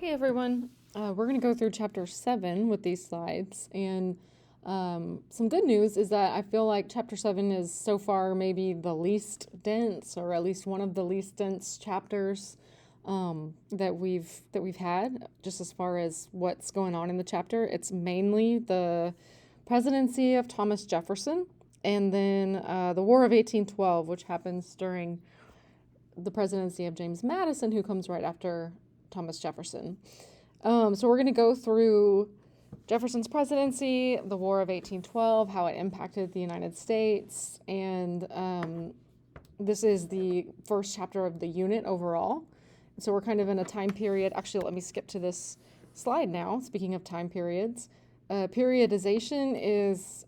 Hey everyone, we're going to go through chapter 7 with these slides. And some good news is that I feel like chapter 7 is so far maybe the least dense, or at least one of the least dense chapters that we've had, just as far as what's going on in the chapter. It's mainly the presidency of Thomas Jefferson, and then the War of 1812, which happens during the presidency of James Madison, who comes right after Thomas Jefferson. So we're going to go through Jefferson's presidency, the War of 1812, how it impacted the United States, and this is the first chapter of the unit overall. So we're kind of in a time period. Actually, let me skip to this slide now. Speaking of time periods, periodization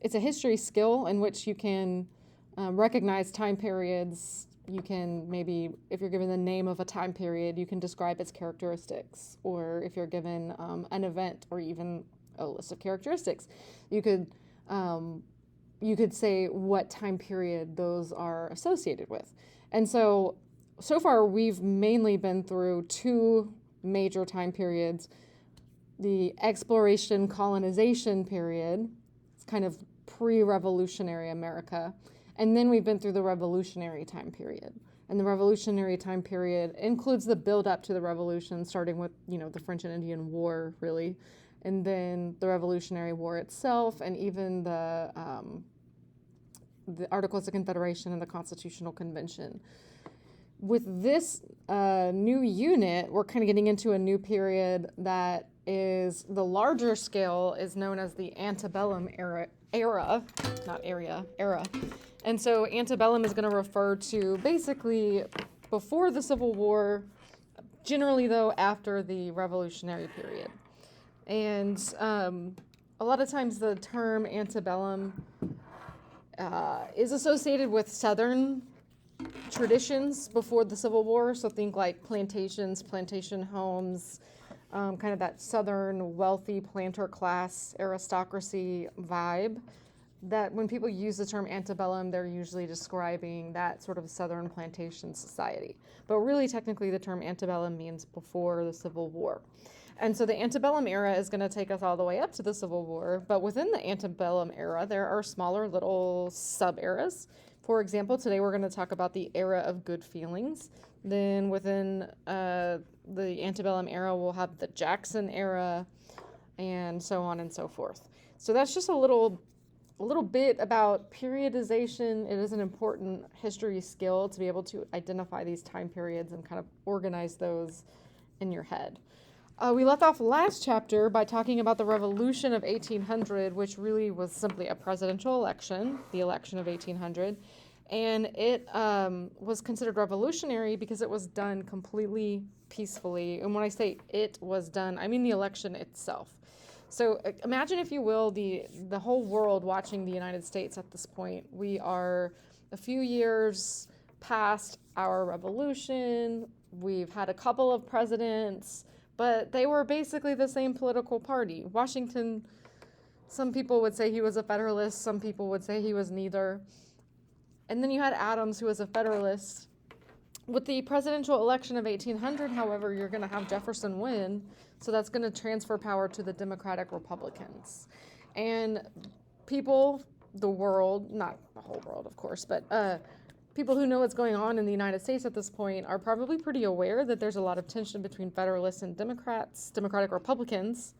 it's a history skill in which you can recognize time periods. You can maybe, if you're given the name of a time period, you can describe its characteristics. Or if you're given an event or even a list of characteristics, you could say what time period those are associated with. And so far we've mainly been through two major time periods. The exploration colonization period, it's kind of pre-revolutionary America. And then we've been through the revolutionary time period. And the revolutionary time period includes the build up to the revolution, starting with, the French and Indian War, really. And then the Revolutionary War itself, and even the Articles of Confederation and the Constitutional Convention. With this new unit, we're kind of getting into a new period that is the larger scale, is known as the antebellum era. And so antebellum is going to refer to basically before the Civil War, generally though after the Revolutionary period. And a lot of times the term antebellum is associated with Southern traditions before the Civil War. So think like plantations, plantation homes, kind of that Southern wealthy planter class aristocracy vibe. That when people use the term antebellum, they're usually describing that sort of Southern plantation society. But really, technically, the term antebellum means before the Civil War. And so the antebellum era is going to take us all the way up to the Civil War. But within the antebellum era, there are smaller little sub-eras. For example, today we're going to talk about the era of good feelings. Then within the antebellum era, we'll have the Jackson era, and so on and so forth. So that's just a little bit about periodization. It is an important history skill to be able to identify these time periods and kind of organize those in your head. We left off last chapter by talking about the Revolution of 1800, which really was simply a presidential election, the election of 1800. And it was considered revolutionary because it was done completely peacefully. And when I say it was done, I mean the election itself. So imagine, if you will, the whole world watching the United States at this point. We are a few years past our revolution. We've had a couple of presidents, but they were basically the same political party. Washington, some people would say he was a Federalist, some people would say he was neither. And then you had Adams, who was a Federalist. With the presidential election of 1800, however, you're going to have Jefferson win, so that's going to transfer power to the Democratic Republicans. And people, the world, not the whole world, of course, but people who know what's going on in the United States at this point are probably pretty aware that there's a lot of tension between Federalists and Democratic Republicans,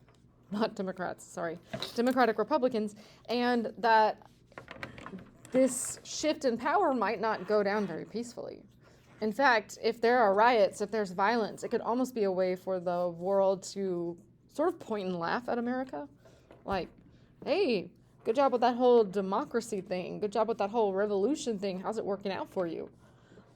Democratic Republicans, and that this shift in power might not go down very peacefully. In fact, if there are riots, if there's violence, it could almost be a way for the world to sort of point and laugh at America. Like, hey, good job with that whole democracy thing. Good job with that whole revolution thing. How's it working out for you?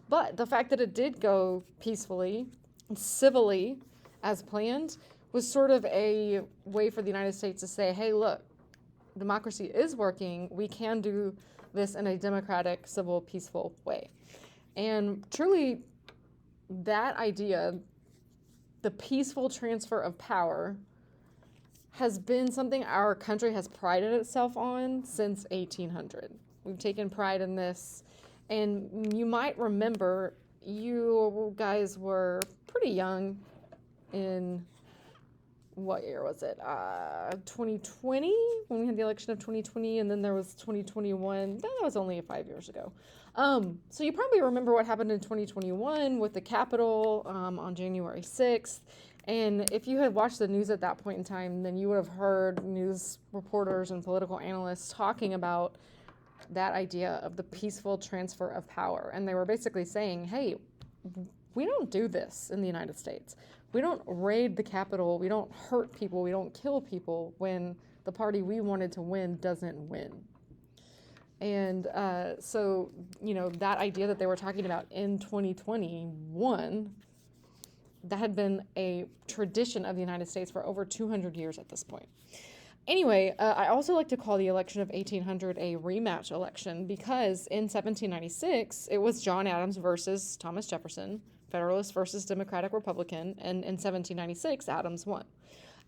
But the fact that it did go peacefully, civilly, as planned, was sort of a way for the United States to say, hey, look, democracy is working. We can do this in a democratic, civil, peaceful way. And truly, that idea, the peaceful transfer of power, has been something our country has prided itself on since 1800. We've taken pride in this. And you might remember, you guys were pretty young in what year was it? 2020, when we had the election of 2020, and then there was 2021. That was only 5 years ago. So you probably remember what happened in 2021 with the Capitol on January 6th. And if you had watched the news at that point in time, then you would have heard news reporters and political analysts talking about that idea of the peaceful transfer of power. And they were basically saying, hey, we don't do this in the United States. We don't raid the Capitol. We don't hurt people. We don't kill people when the party we wanted to win doesn't win. And so, that idea that they were talking about in 2021, that had been a tradition of the United States for over 200 years at this point. Anyway, I also like to call the election of 1800 a rematch election because in 1796, it was John Adams versus Thomas Jefferson, Federalist versus Democratic Republican, and in 1796, Adams won.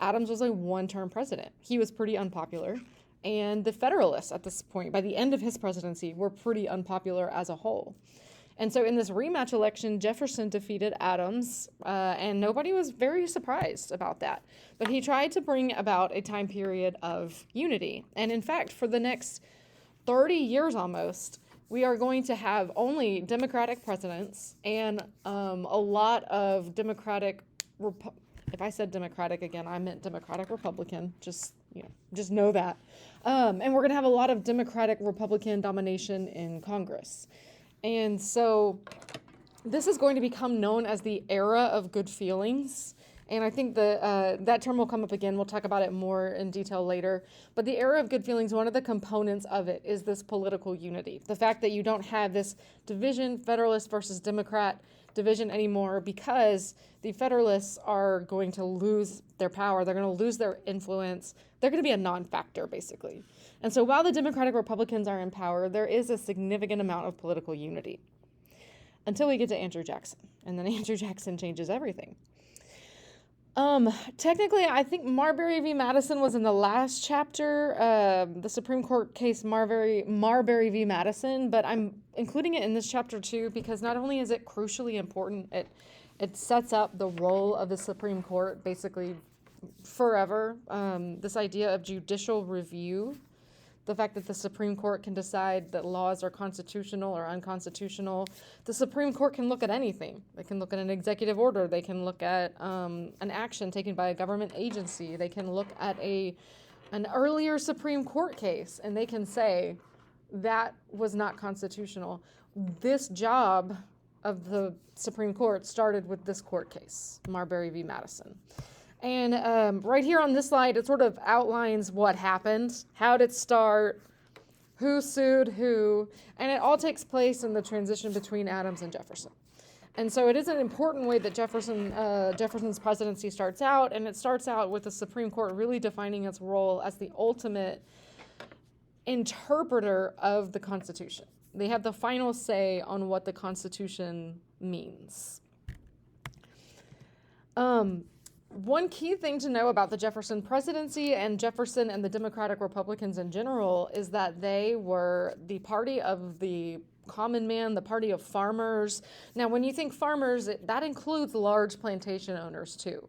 Adams was a one-term president. He was pretty unpopular, and the Federalists at this point, by the end of his presidency, were pretty unpopular as a whole. And so in this rematch election, Jefferson defeated Adams, and nobody was very surprised about that. But he tried to bring about a time period of unity. And in fact, for the next 30 years almost, we are going to have only Democratic presidents and a lot of Democratic, if I said Democratic again, I meant Democratic Republican, just know that. And we're going to have a lot of Democratic Republican domination in Congress. And so this is going to become known as the era of good feelings. And I think that term will come up again. We'll talk about it more in detail later. But the era of good feelings, one of the components of it is this political unity. The fact that you don't have this division, Federalist versus Democrat division anymore, because the Federalists are going to lose their power. They're going to lose their influence. They're going to be a non-factor, basically. And so while the Democratic Republicans are in power, there is a significant amount of political unity until we get to Andrew Jackson. And then Andrew Jackson changes everything. Technically, I think Marbury v. Madison was in the last chapter, the Supreme Court case Marbury v. Madison, but I'm including it in this chapter too because not only is it crucially important, it sets up the role of the Supreme Court basically forever. This idea of judicial review, the fact that the Supreme Court can decide that laws are constitutional or unconstitutional. The Supreme Court can look at anything. They can look at an executive order. They can look at an action taken by a government agency. They can look at an earlier Supreme Court case, and they can say that was not constitutional. This job of the Supreme Court started with this court case, Marbury v. Madison. And right here on this slide, it sort of outlines what happened, how did it start, who sued who, and it all takes place in the transition between Adams and Jefferson. And so it is an important way that Jefferson's presidency starts out, and it starts out with the Supreme Court really defining its role as the ultimate interpreter of the Constitution. They have the final say on what the Constitution means. One key thing to know about the Jefferson presidency and Jefferson and the Democratic Republicans in general is that they were the party of the common man, the party of farmers. Now, when you think farmers, that includes large plantation owners too.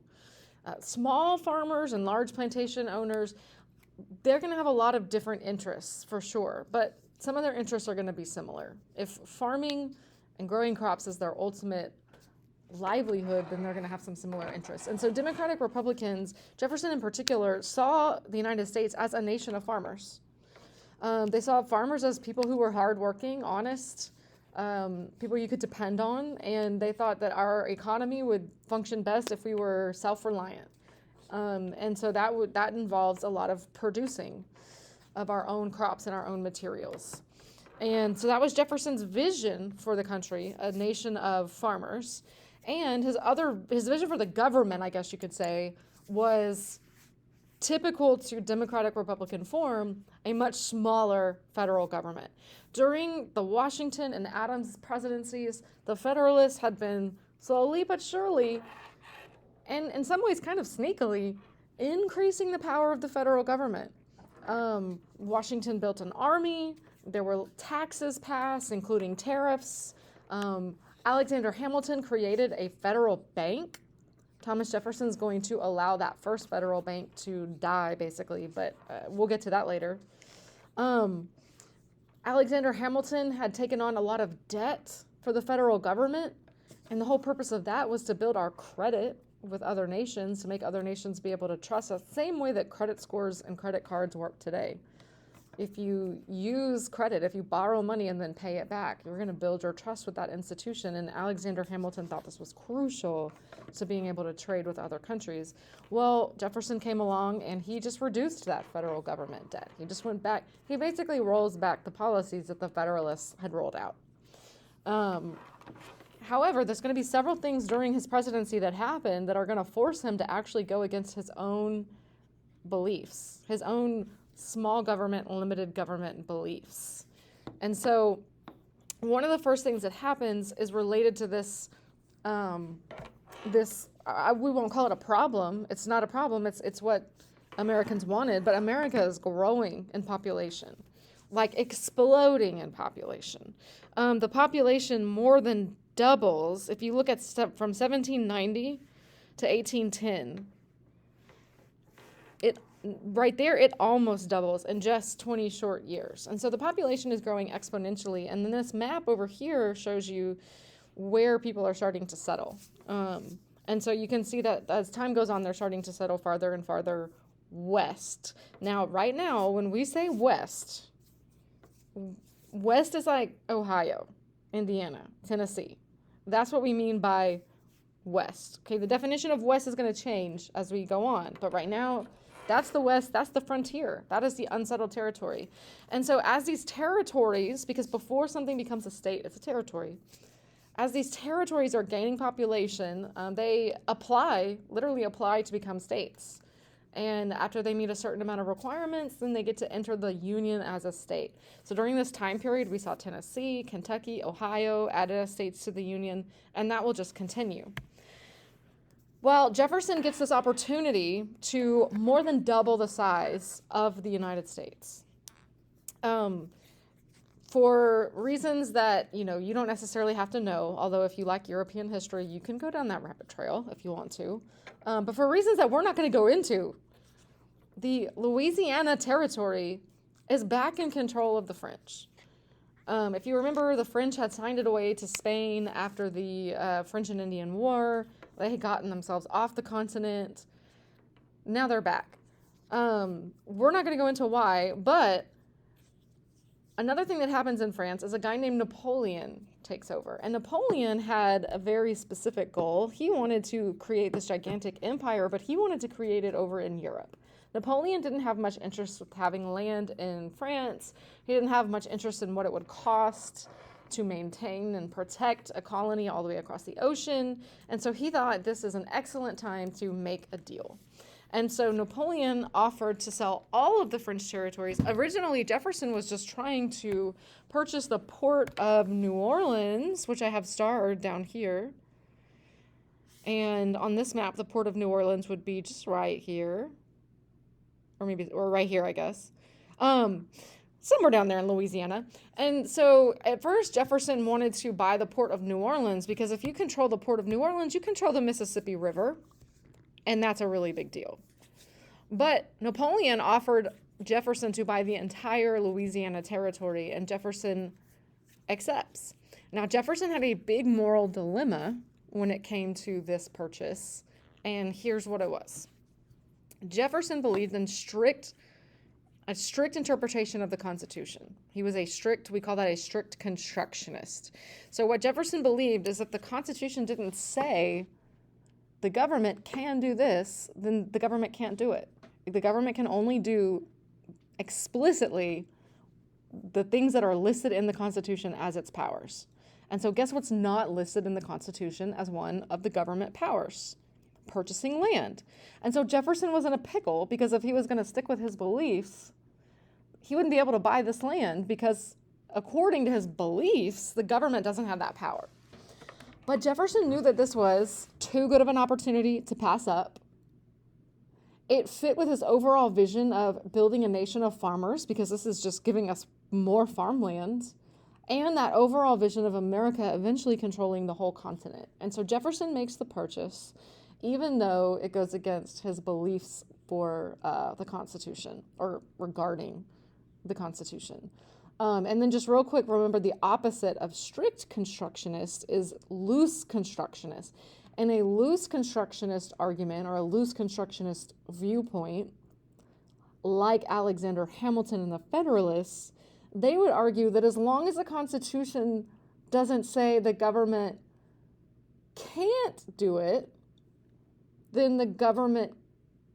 Small farmers and large plantation owners, they're going to have a lot of different interests for sure, but some of their interests are going to be similar. If farming and growing crops is their ultimate livelihood, then they're going to have some similar interests. And so Democratic Republicans, Jefferson in particular, saw the United States as a nation of farmers. They saw farmers as people who were hardworking, honest, people you could depend on, and they thought that our economy would function best if we were self-reliant. And so that involves a lot of producing of our own crops and our own materials. And so that was Jefferson's vision for the country, a nation of farmers. And his vision for the government, I guess you could say, was typical to Democratic Republican form, a much smaller federal government. During the Washington and Adams presidencies, the Federalists had been slowly but surely, and in some ways kind of sneakily, increasing the power of the federal government. Washington built an army. There were taxes passed, including tariffs. Alexander Hamilton created a federal bank. Thomas Jefferson's going to allow that first federal bank to die, basically, but we'll get to that later. Alexander Hamilton had taken on a lot of debt for the federal government, and the whole purpose of that was to build our credit with other nations, to make other nations be able to trust us, same way that credit scores and credit cards work today. If you use credit, if you borrow money and then pay it back, you're going to build your trust with that institution. And Alexander Hamilton thought this was crucial to being able to trade with other countries. Well, Jefferson came along and he just reduced that federal government debt. He just went back. He basically rolls back the policies that the Federalists had rolled out. However, there's going to be several things during his presidency that happen that are going to force him to actually go against his own beliefs, his own small government, limited government beliefs. And so one of the first things that happens is related to this, we won't call it a problem. It's not a problem. It's what Americans wanted, but America is growing in population, like exploding in population. The population more than doubles. If you look at from 1790 to 1810, right there, it almost doubles in just 20 short years. And so the population is growing exponentially. And then this map over here shows you where people are starting to settle. And so you can see that as time goes on, they're starting to settle farther and farther west. Now, right now, when we say west is like Ohio, Indiana, Tennessee. That's what we mean by west. Okay, the definition of west is going to change as we go on. But right now, that's the West, that's the frontier, that is the unsettled territory. And so as these territories, because before something becomes a state, it's a territory, as these territories are gaining population, they literally apply to become states. And after they meet a certain amount of requirements, then they get to enter the Union as a state. So during this time period, we saw Tennessee, Kentucky, Ohio added as states to the Union, and that will just continue. Well, Jefferson gets this opportunity to more than double the size of the United States. For reasons that, you don't necessarily have to know, although if you like European history, you can go down that rabbit trail if you want to. But for reasons that we're not going to go into, the Louisiana Territory is back in control of the French. If you remember, the French had signed it away to Spain after the French and Indian War. They had gotten themselves off the continent. Now they're back. We're not going to go into why, but another thing that happens in France is a guy named Napoleon takes over. And Napoleon had a very specific goal. He wanted to create this gigantic empire, but he wanted to create it over in Europe. Napoleon didn't have much interest with having land in France. He didn't have much interest in what it would cost to maintain and protect a colony all the way across the ocean. And so he thought this is an excellent time to make a deal. And so Napoleon offered to sell all of the French territories. Originally, Jefferson was just trying to purchase the port of New Orleans, which I have starred down here. And on this map, the port of New Orleans would be just right here. Or right here, I guess. Somewhere down there in Louisiana. And so at first Jefferson wanted to buy the port of New Orleans because if you control the port of New Orleans, you control the Mississippi River, and that's a really big deal. But Napoleon offered Jefferson to buy the entire Louisiana territory, and Jefferson accepts. Now, Jefferson had a big moral dilemma when it came to this purchase, and here's what it was. Jefferson believed in a strict interpretation of the Constitution. He was we call that a strict constructionist. So what Jefferson believed is if the Constitution didn't say the government can do this, then the government can't do it. The government can only do explicitly the things that are listed in the Constitution as its powers. And so guess what's not listed in the Constitution as one of the government powers? Purchasing land. And so Jefferson was in a pickle because if he was going to stick with his beliefs, he wouldn't be able to buy this land because according to his beliefs, the government doesn't have that power. But Jefferson knew that this was too good of an opportunity to pass up. It fit with his overall vision of building a nation of farmers because this is just giving us more farmland, and that overall vision of America eventually controlling the whole continent. And so Jefferson makes the purchase. even though it goes against his beliefs for the Constitution or regarding the Constitution. And then just real quick, remember the opposite of strict constructionist is loose constructionist. And a loose constructionist argument or a loose constructionist viewpoint, like Alexander Hamilton and the Federalists, they would argue that as long as the Constitution doesn't say the government can't do it, then the government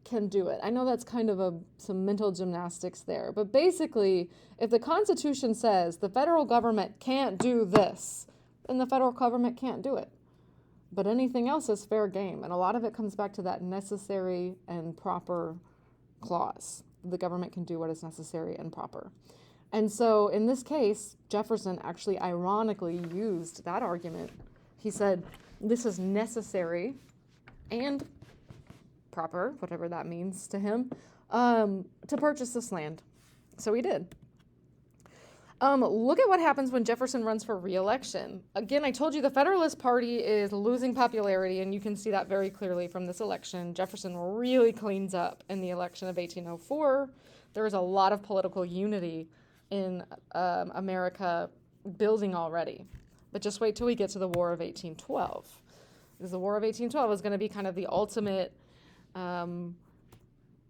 can do it. I know that's kind of some mental gymnastics there, but basically, if the Constitution says the federal government can't do this, then the federal government can't do it. But anything else is fair game, and a lot of it comes back to that necessary and proper clause. The government can do what is necessary and proper. And so in this case, Jefferson actually ironically used that argument. He said, this is necessary and proper, whatever that means to him, to purchase this land. So he did. Look at what happens when Jefferson runs for re-election. Again, I told you the Federalist Party is losing popularity, and you can see that very clearly from this election. Jefferson really cleans up in the election of 1804. There is a lot of political unity in America building already. But just wait till we get to the War of 1812. Because the War of 1812 is going to be kind of the ultimate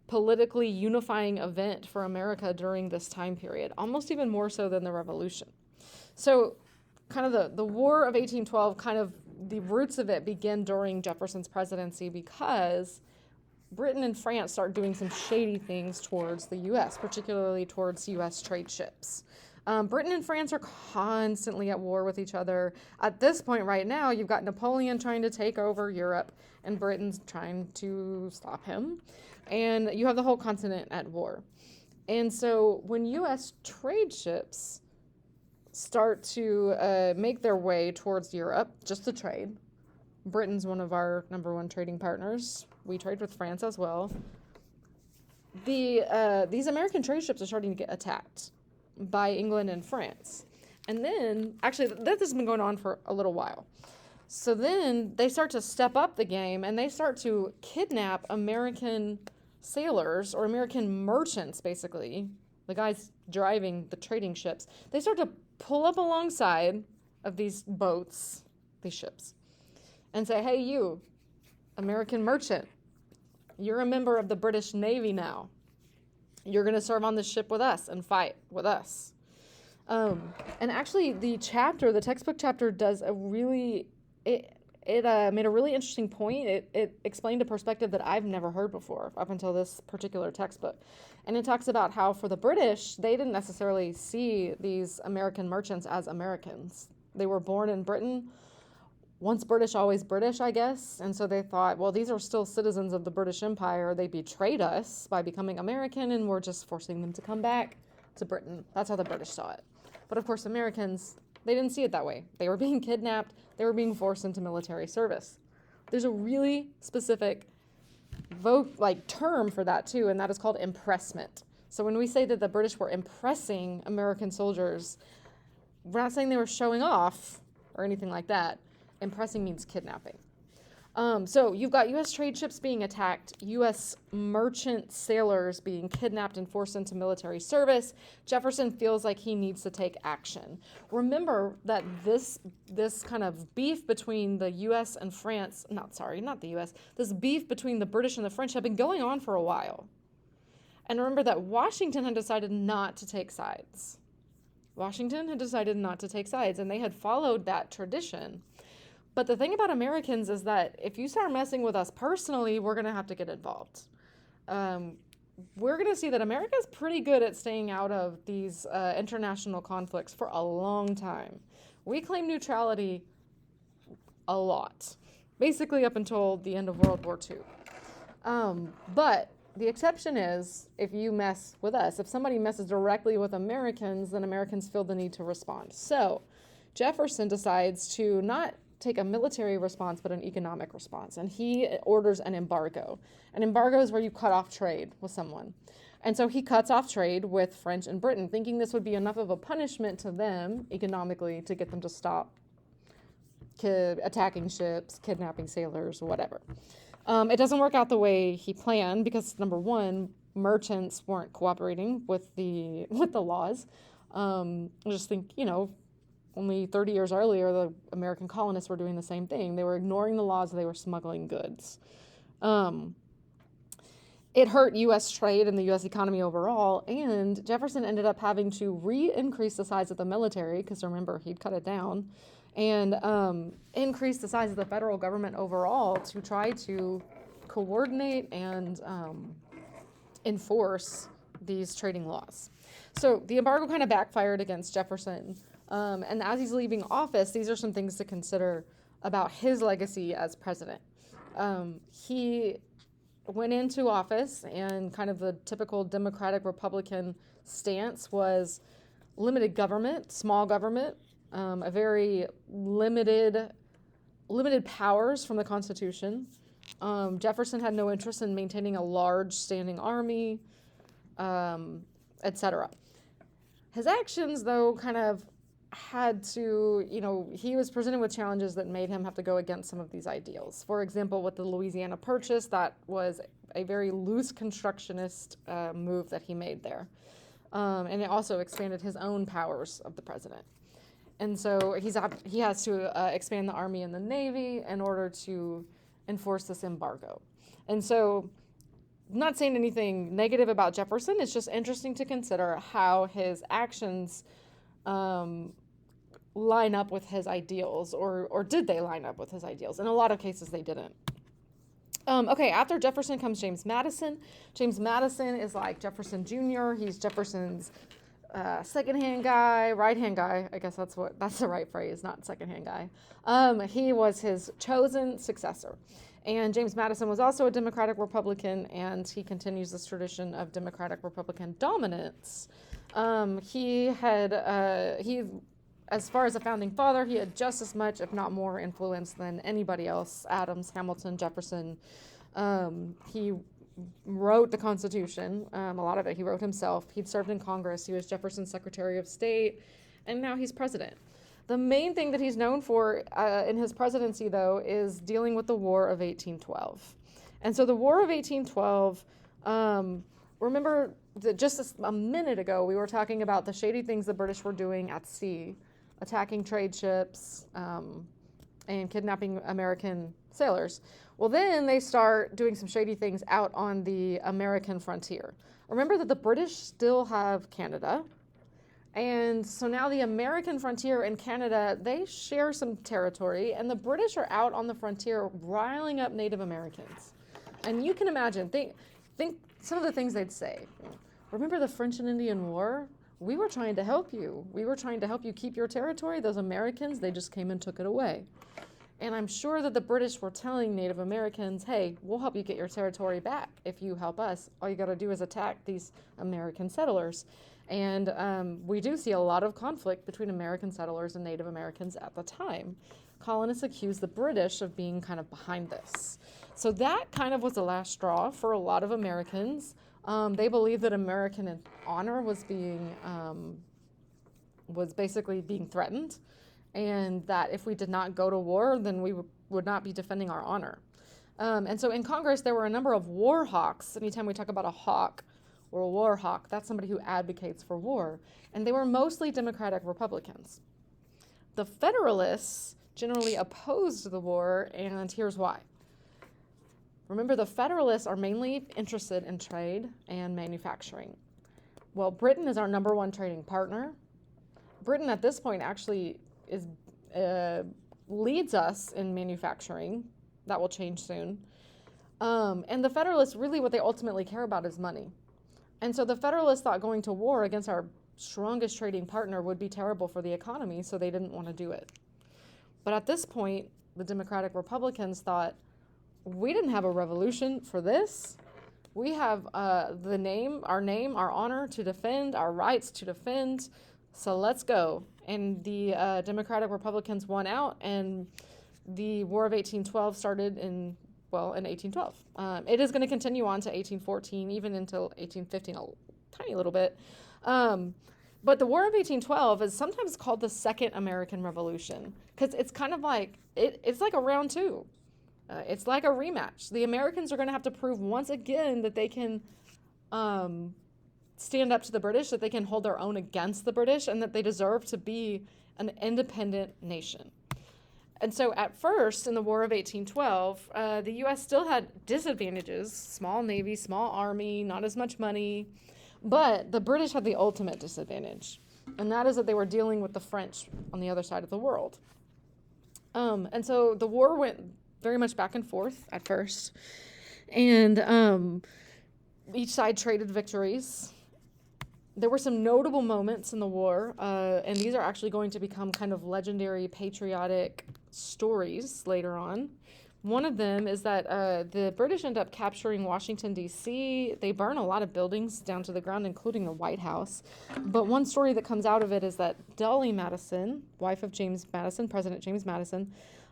politically unifying event for America during this time period, almost even more so than the Revolution. So kind of the War of 1812, kind of the roots of it begin during Jefferson's presidency because Britain and France start doing some shady things towards the U.S., particularly towards U.S. trade ships. Britain and France are constantly at war with each other. At this point right now, you've got Napoleon trying to take over Europe, and Britain's trying to stop him. And you have the whole continent at war. And so when U.S. trade ships start to make their way towards Europe, just to trade, Britain's one of our number one trading partners. We trade with France as well. These American trade ships are starting to get attacked by England and France. And then, actually, this has been going on for a little while. So then they start to step up the game and they start to kidnap American sailors or American merchants, basically, the guys driving the trading ships. They start to pull up alongside of these boats, these ships, and say, hey, you, American merchant, you're a member of the British Navy now. You're going to serve on this ship with us and fight with us. And actually, the textbook chapter does it made a really interesting point. It explained a perspective that I've never heard before up until this particular textbook. And it talks about how for the British, they didn't necessarily see these American merchants as Americans. They were born in Britain. Once British, always British, I guess. And so they thought, well, these are still citizens of the British Empire. They betrayed us by becoming American, and we're just forcing them to come back to Britain. That's how the British saw it. But of course, Americans, they didn't see it that way. They were being kidnapped. They were being forced into military service. There's a really specific term for that too, and that is called impressment. So when we say that the British were impressing American soldiers, we're not saying they were showing off or anything like that. Impressing means kidnapping. So you've got U.S. trade ships being attacked, U.S. merchant sailors being kidnapped and forced into military service. Jefferson feels like he needs to take action. Remember that this kind of beef between the U.S. and France, this beef between the British and the French had been going on for a while. And remember that Washington had decided not to take sides. And they had followed that tradition. But the thing about Americans is that if you start messing with us personally, we're going to have to get involved. We're going to see that America's pretty good at staying out of these international conflicts for a long time. We claim neutrality a lot, basically up until the end of World War II. But the exception is if you mess with us. If somebody messes directly with Americans, then Americans feel the need to respond. So Jefferson decides to not take a military response, but an economic response. And he orders an embargo. An embargo is where you cut off trade with someone. And so he cuts off trade with French and Britain, thinking this would be enough of a punishment to them economically to get them to stop attacking ships, kidnapping sailors, whatever. It doesn't work out the way he planned because, number one, merchants weren't cooperating with the laws. I just think, only 30 years earlier, the American colonists were doing the same thing. They were ignoring the laws, they were smuggling goods. It hurt U.S. trade and the U.S. economy overall, and Jefferson ended up having to re-increase the size of the military, because remember, he'd cut it down, and increase the size of the federal government overall to try to coordinate and enforce these trading laws. So the embargo kind of backfired against Jefferson, and as he's leaving office, these are some things to consider about his legacy as president. He went into office, and kind of the typical Democratic Republican stance was limited government, small government, a very limited powers from the Constitution. Jefferson had no interest in maintaining a large standing army, etc. His actions, though, kind of had to, he was presented with challenges that made him have to go against some of these ideals. For example, with the Louisiana Purchase, that was a very loose constructionist move that he made there. And it also expanded his own powers of the president. And so he has to expand the Army and the Navy in order to enforce this embargo. And so, I'm not saying anything negative about Jefferson, it's just interesting to consider how his actions line up with his ideals, or did they line up with his ideals? In a lot of cases, they didn't. Okay, after Jefferson comes James Madison. James Madison is like Jefferson Jr. He's Jefferson's second-hand guy, right-hand guy. I guess that's the right phrase, not second-hand guy. He was his chosen successor. And James Madison was also a Democratic Republican, and he continues this tradition of Democratic Republican dominance. As far as a founding father, he had just as much, if not more, influence than anybody else. Adams, Hamilton, Jefferson. He wrote the Constitution. A lot of it he wrote himself. He'd served in Congress. He was Jefferson's Secretary of State, and now he's president. The main thing that he's known for in his presidency, though, is dealing with the War of 1812. And so the War of 1812, remember that just a minute ago, we were talking about the shady things the British were doing at sea, attacking trade ships and kidnapping American sailors. Well, then they start doing some shady things out on the American frontier. Remember that the British still have Canada. And so now the American frontier and Canada, they share some territory, and the British are out on the frontier riling up Native Americans. And you can imagine, think some of the things they'd say. Remember the French and Indian War? We were trying to help you. We were trying to help you keep your territory. Those Americans, they just came and took it away. And I'm sure that the British were telling Native Americans, hey, we'll help you get your territory back if you help us. All you got to do is attack these American settlers. And we do see a lot of conflict between American settlers and Native Americans at the time. Colonists accused the British of being kind of behind this. So that kind of was the last straw for a lot of Americans. They believed that American honor was basically being threatened, and that if we did not go to war, then we would not be defending our honor. And so in Congress, there were a number of war hawks. Anytime we talk about a hawk or a war hawk, that's somebody who advocates for war. And they were mostly Democratic Republicans. The Federalists generally opposed the war, and here's why. Remember, the Federalists are mainly interested in trade and manufacturing. Well, Britain is our number one trading partner. Britain at this point actually leads us in manufacturing. That will change soon. And the Federalists, really what they ultimately care about is money. And so the Federalists thought going to war against our strongest trading partner would be terrible for the economy, so they didn't want to do it. But at this point, the Democratic Republicans thought, we didn't have a revolution for this. We have our honor to defend, our rights to defend, so let's go. And the Democratic Republicans won out, and the War of 1812 started in 1812. It is going to continue on to 1814, even until 1815, a tiny little bit. But the War of 1812 is sometimes called the Second American Revolution, because it's kind of like, it's like a round two. It's like a rematch. The Americans are going to have to prove once again that they can stand up to the British, that they can hold their own against the British, and that they deserve to be an independent nation. And so at first, in the War of 1812, the U.S. still had disadvantages: small navy, small army, not as much money. But the British had the ultimate disadvantage, and that is that they were dealing with the French on the other side of the world. And so the war went very much back and forth at first, and each side traded victories. There were some notable moments in the war, and these are actually going to become kind of legendary patriotic stories later on. One of them is that the British end up capturing Washington, D.C. They burn a lot of buildings down to the ground, including the White House. But one story that comes out of it is that Dolly Madison, wife of James Madison, President James Madison,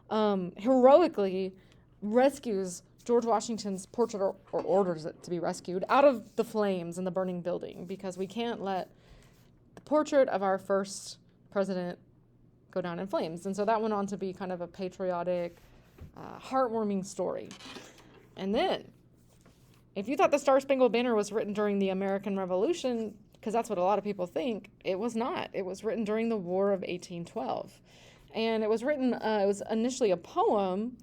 heroically rescues George Washington's portrait, or orders it to be rescued, out of the flames in the burning building, because we can't let the portrait of our first president go down in flames. And so that went on to be kind of a patriotic, heartwarming story. And then, if you thought the Star-Spangled Banner was written during the American Revolution, because that's what a lot of people think, it was not. It was written during the War of 1812. And it was written, it was initially a poem,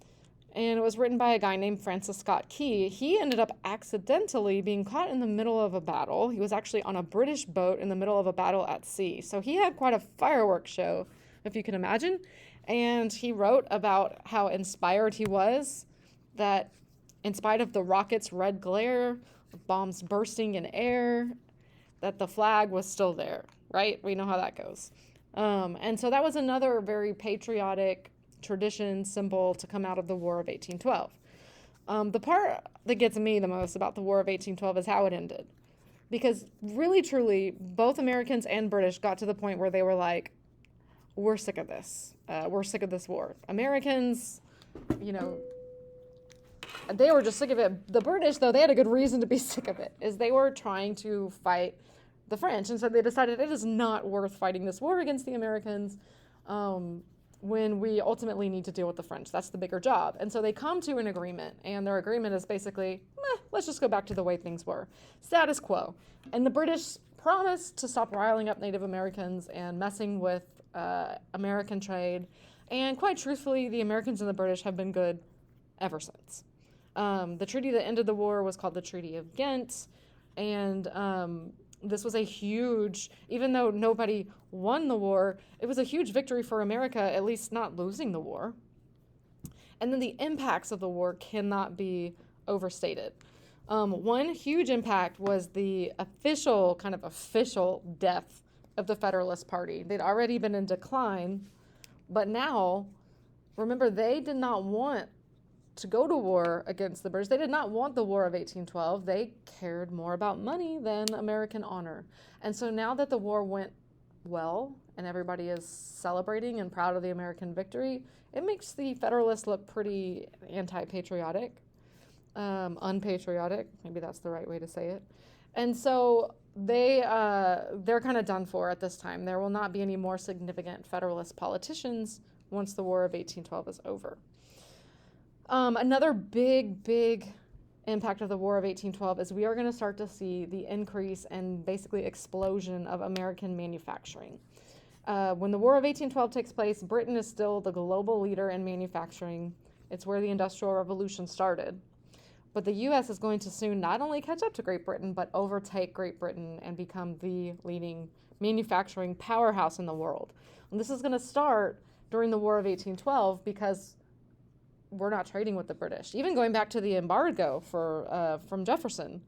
and it was written by a guy named Francis Scott Key. He ended up accidentally being caught in the middle of a battle. He was actually on a British boat in the middle of a battle at sea. So he had quite a fireworks show, if you can imagine. And he wrote about how inspired he was, that in spite of the rocket's red glare, the bombs bursting in air, that the flag was still there, right? We know how that goes. And so that was another very patriotic tradition, symbol to come out of the War of 1812. The part that gets me the most about the War of 1812 is how it ended. Because really, truly, both Americans and British got to the point where they were like, we're sick of this. We're sick of this war. Americans, they were just sick of it. The British, though, they had a good reason to be sick of it, is they were trying to fight the French. And so they decided it is not worth fighting this war against the Americans when we ultimately need to deal with the French. That's the bigger job. And so they come to an agreement, and their agreement is basically, let's just go back to the way things were. Status quo. And the British promised to stop riling up Native Americans and messing with American trade. And quite truthfully, the Americans and the British have been good ever since. The treaty that ended the war was called the Treaty of Ghent, and this was a huge, even though nobody won the war, it was a huge victory for America, at least not losing the war. And then the impacts of the war cannot be overstated. One huge impact was the official death of the Federalist Party. They'd already been in decline, but now, remember, they did not want to go to war against the British. They did not want the War of 1812. They cared more about money than American honor. And so now that the war went well and everybody is celebrating and proud of the American victory, it makes the Federalists look pretty anti-patriotic, unpatriotic. Maybe that's the right way to say it. And so they're kind of done for at this time. There will not be any more significant Federalist politicians once the War of 1812 is over. Another big impact of the War of 1812 is we are going to start to see the increase and basically explosion of American manufacturing. When the War of 1812 takes place, Britain is still the global leader in manufacturing. It's where the Industrial Revolution started. But the U.S. is going to soon not only catch up to Great Britain, but overtake Great Britain and become the leading manufacturing powerhouse in the world. And this is going to start during the War of 1812 because we're not trading with the British. Even going back to the embargo from Jefferson,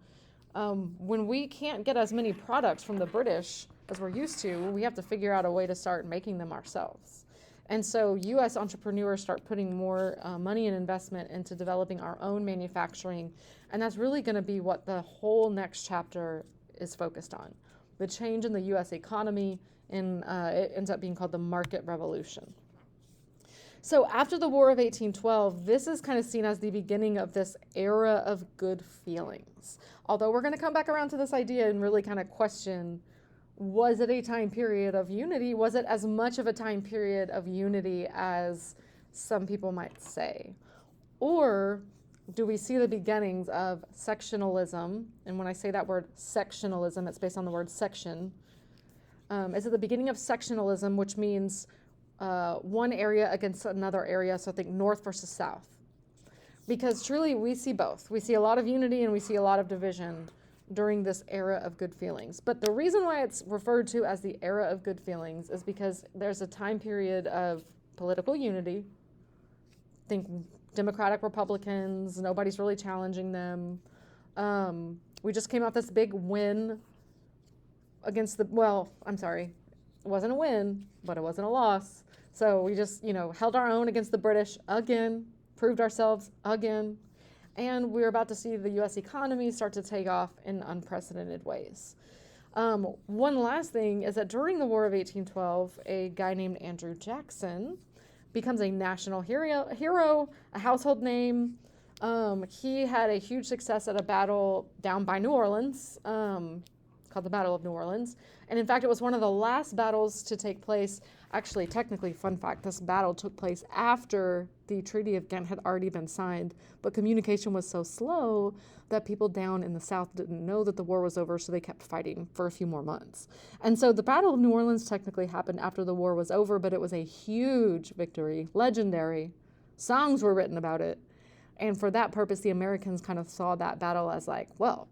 when we can't get as many products from the British as we're used to, we have to figure out a way to start making them ourselves. And so U.S. entrepreneurs start putting more money and investment into developing our own manufacturing, and that's really going to be what the whole next chapter is focused on. The change in the U.S. economy, and it ends up being called the Market Revolution. So after the War of 1812, this is kind of seen as the beginning of this era of good feelings. Although we're going to come back around to this idea and really kind of question, was it a time period of unity? Was it as much of a time period of unity as some people might say? Or do we see the beginnings of sectionalism? And when I say that word sectionalism, it's based on the word section. Is it the beginning of sectionalism, which means one area against another area? So think north versus south. Because truly we see both. We see a lot of unity and we see a lot of division during this era of good feelings. But the reason why it's referred to as the era of good feelings is because there's a time period of political unity. Think Democratic Republicans, nobody's really challenging them. We just came off this big win against it wasn't a win, but it wasn't a loss. So we just, held our own against the British again, proved ourselves again. And we're about to see the U.S. economy start to take off in unprecedented ways. One last thing is that during the War of 1812, a guy named Andrew Jackson becomes a national hero, a household name. He had a huge success at a battle down by New Orleans, called the Battle of New Orleans. And in fact, it was one of the last battles to take place. Actually, technically, fun fact, this battle took place after the Treaty of Ghent had already been signed, but communication was so slow that people down in the South didn't know that the war was over, so they kept fighting for a few more months. And so the Battle of New Orleans technically happened after the war was over, but it was a huge victory, legendary. Songs were written about it. And for that purpose, the Americans kind of saw that battle as like, well,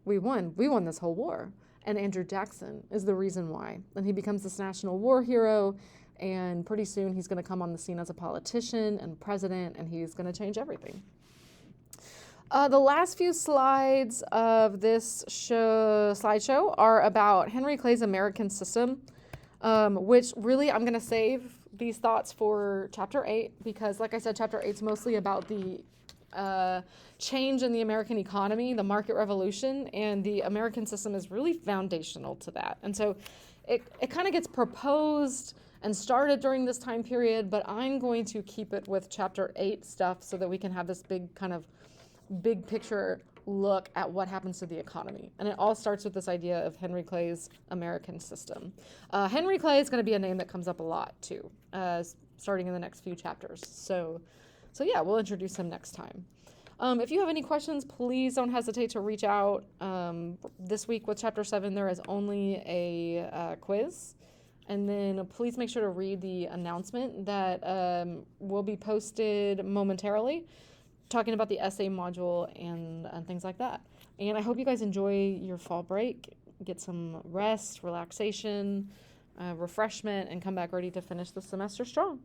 we won this whole war. And Andrew Jackson is the reason why. And he becomes this national war hero, and pretty soon he's going to come on the scene as a politician and president, and he's going to change everything. The last few slides of this slideshow are about Henry Clay's American system, which really I'm going to save these thoughts for Chapter 8, because like I said, Chapter 8 is mostly about the change in the American economy, the market revolution, and the American system is really foundational to that. And so it kind of gets proposed and started during this time period, but I'm going to keep it with Chapter 8 stuff so that we can have this big picture look at what happens to the economy. And it all starts with this idea of Henry Clay's American system. Henry Clay is going to be a name that comes up a lot too, starting in the next few chapters. So yeah, we'll introduce him next time. If you have any questions, please don't hesitate to reach out. This week with Chapter 7, there is only a quiz. And then please make sure to read the announcement that will be posted momentarily, talking about the essay module and things like that. And I hope you guys enjoy your fall break, get some rest, relaxation, refreshment, and come back ready to finish the semester strong.